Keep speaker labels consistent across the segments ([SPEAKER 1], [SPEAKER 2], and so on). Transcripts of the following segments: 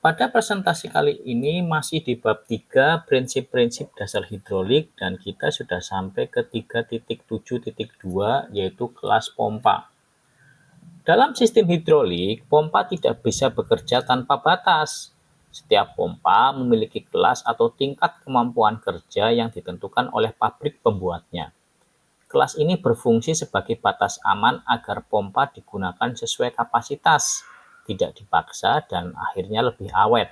[SPEAKER 1] Pada presentasi kali ini masih di bab 3 prinsip-prinsip dasar hidrolik dan kita sudah sampai ke 3.7.2 yaitu kelas pompa. Dalam sistem hidrolik, pompa tidak bisa bekerja tanpa batas. Setiap pompa memiliki kelas atau tingkat kemampuan kerja yang ditentukan oleh pabrik pembuatnya. Kelas ini berfungsi sebagai batas aman agar pompa digunakan sesuai kapasitas, tidak dipaksa, dan akhirnya lebih awet.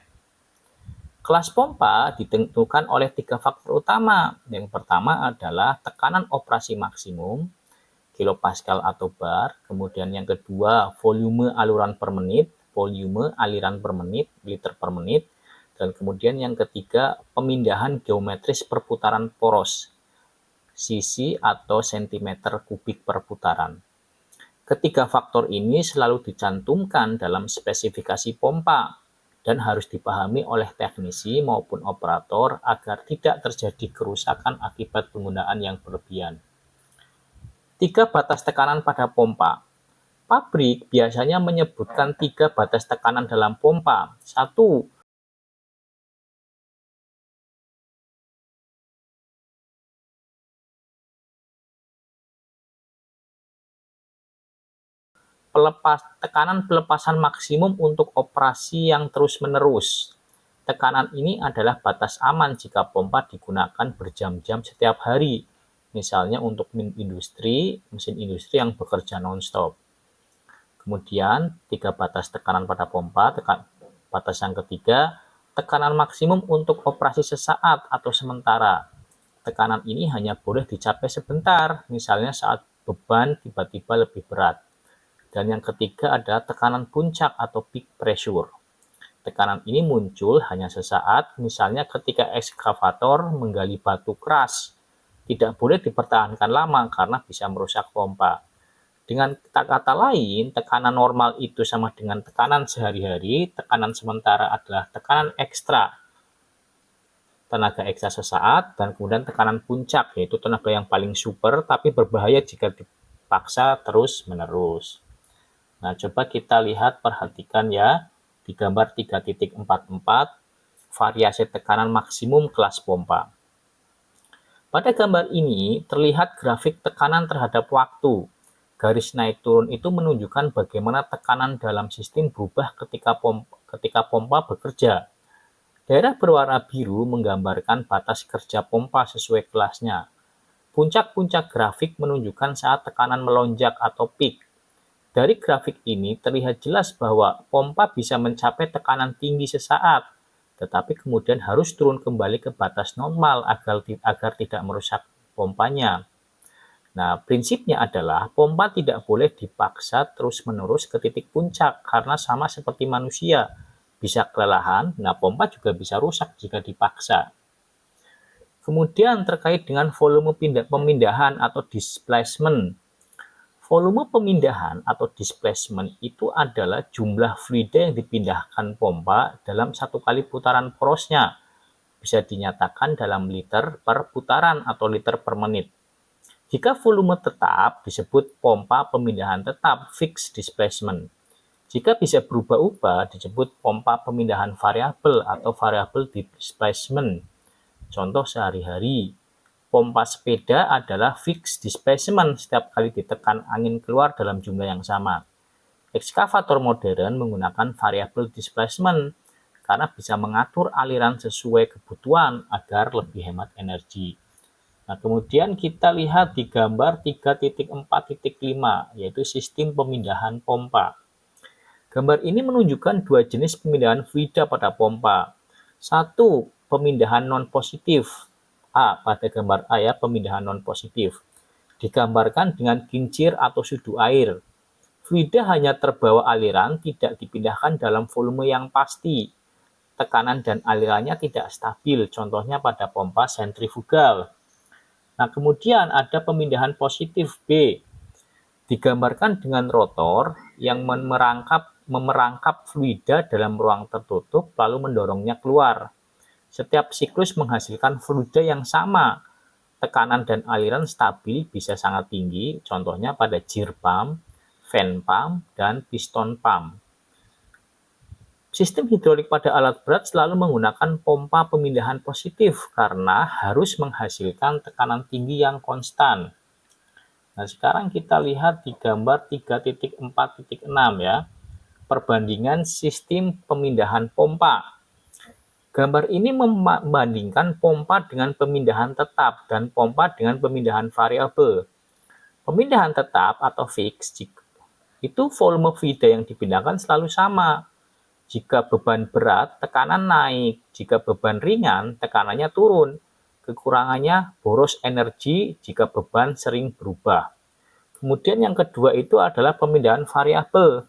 [SPEAKER 1] Kelas pompa ditentukan oleh 3 faktor utama. Yang pertama adalah tekanan operasi maksimum, kilopascal atau bar. Kemudian yang kedua, volume aliran per menit, liter per menit. Dan kemudian yang ketiga, pemindahan geometris perputaran poros, cc atau sentimeter kubik per putaran. Ketiga faktor ini selalu dicantumkan dalam spesifikasi pompa dan harus dipahami oleh teknisi maupun operator agar tidak terjadi kerusakan akibat penggunaan yang berlebihan. 3 batas tekanan pada pompa. Pabrik biasanya menyebutkan 3 batas tekanan dalam pompa. 1. Tekanan pelepasan maksimum untuk operasi yang terus-menerus. Tekanan ini adalah batas aman jika pompa digunakan berjam-jam setiap hari, misalnya untuk mesin industri yang bekerja non-stop. Kemudian, 3 batas tekanan pada pompa. Batas yang ketiga, tekanan maksimum untuk operasi sesaat atau sementara. Tekanan ini hanya boleh dicapai sebentar, misalnya saat beban tiba-tiba lebih berat. Dan yang ketiga adalah tekanan puncak atau peak pressure. Tekanan ini muncul hanya sesaat, misalnya ketika ekskavator menggali batu keras. Tidak boleh dipertahankan lama karena bisa merusak pompa. Dengan kata lain, tekanan normal itu sama dengan tekanan sehari-hari, tekanan sementara adalah tekanan ekstra, tenaga ekstra sesaat, dan kemudian tekanan puncak, yaitu tenaga yang paling super, tapi berbahaya jika dipaksa terus-menerus. Nah, coba kita lihat, perhatikan ya, di gambar 3.44, variasi tekanan maksimum kelas pompa. Pada gambar ini, terlihat grafik tekanan terhadap waktu. Garis naik turun itu menunjukkan bagaimana tekanan dalam sistem berubah ketika pompa bekerja. Daerah berwarna biru menggambarkan batas kerja pompa sesuai kelasnya. Puncak-puncak grafik menunjukkan saat tekanan melonjak atau peak. Dari grafik ini terlihat jelas bahwa pompa bisa mencapai tekanan tinggi sesaat, tetapi kemudian harus turun kembali ke batas normal agar tidak merusak pompanya. Nah, prinsipnya adalah pompa tidak boleh dipaksa terus-menerus ke titik puncak karena sama seperti manusia, bisa kelelahan. Nah, pompa juga bisa rusak jika dipaksa. Kemudian terkait dengan volume pemindahan atau displacement. Volume pemindahan atau displacement itu adalah jumlah fluida yang dipindahkan pompa dalam satu kali putaran porosnya. Bisa dinyatakan dalam liter per putaran atau liter per menit. Jika volume tetap disebut pompa pemindahan tetap, fixed displacement. Jika bisa berubah-ubah disebut pompa pemindahan variabel atau variable displacement. Contoh sehari-hari, pompa sepeda adalah fixed displacement setiap kali ditekan angin keluar dalam jumlah yang sama. Ekskavator modern menggunakan variable displacement karena bisa mengatur aliran sesuai kebutuhan agar lebih hemat energi. Nah, kemudian kita lihat di gambar 3.4.5, yaitu sistem pemindahan pompa. Gambar ini menunjukkan 2 jenis pemindahan fluida pada pompa. 1. Pemindahan non-positif. Pada gambar A ya, pemindahan non-positif. Digambarkan dengan kincir atau sudu air. Fluida hanya terbawa aliran, tidak dipindahkan dalam volume yang pasti. Tekanan dan alirannya tidak stabil, contohnya pada pompa sentrifugal. Nah, kemudian ada pemindahan positif B. Digambarkan dengan rotor yang memerangkap fluida dalam ruang tertutup lalu mendorongnya keluar. Setiap siklus menghasilkan fluida yang sama. Tekanan dan aliran stabil bisa sangat tinggi, contohnya pada gear pump, fan pump, dan piston pump. Sistem hidrolik pada alat berat selalu menggunakan pompa pemindahan positif karena harus menghasilkan tekanan tinggi yang konstan. Nah, sekarang kita lihat di gambar 3.4.6 ya. Perbandingan sistem pemindahan pompa. Gambar ini membandingkan pompa dengan pemindahan tetap dan pompa dengan pemindahan variabel. Pemindahan tetap atau fix itu volume fluida yang dipindahkan selalu sama. Jika beban berat, tekanan naik. Jika beban ringan, tekanannya turun. Kekurangannya boros energi jika beban sering berubah. Kemudian yang kedua itu adalah pemindahan variabel.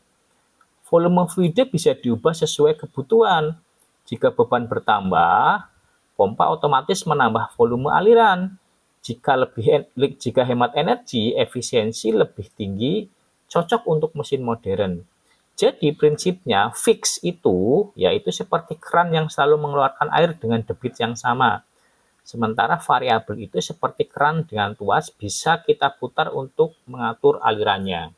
[SPEAKER 1] Volume fluida bisa diubah sesuai kebutuhan. Jika beban bertambah, pompa otomatis menambah volume aliran. Jika hemat energi, efisiensi lebih tinggi, cocok untuk mesin modern. Jadi prinsipnya fix itu yaitu seperti keran yang selalu mengeluarkan air dengan debit yang sama. Sementara variabel itu seperti keran dengan tuas bisa kita putar untuk mengatur alirannya.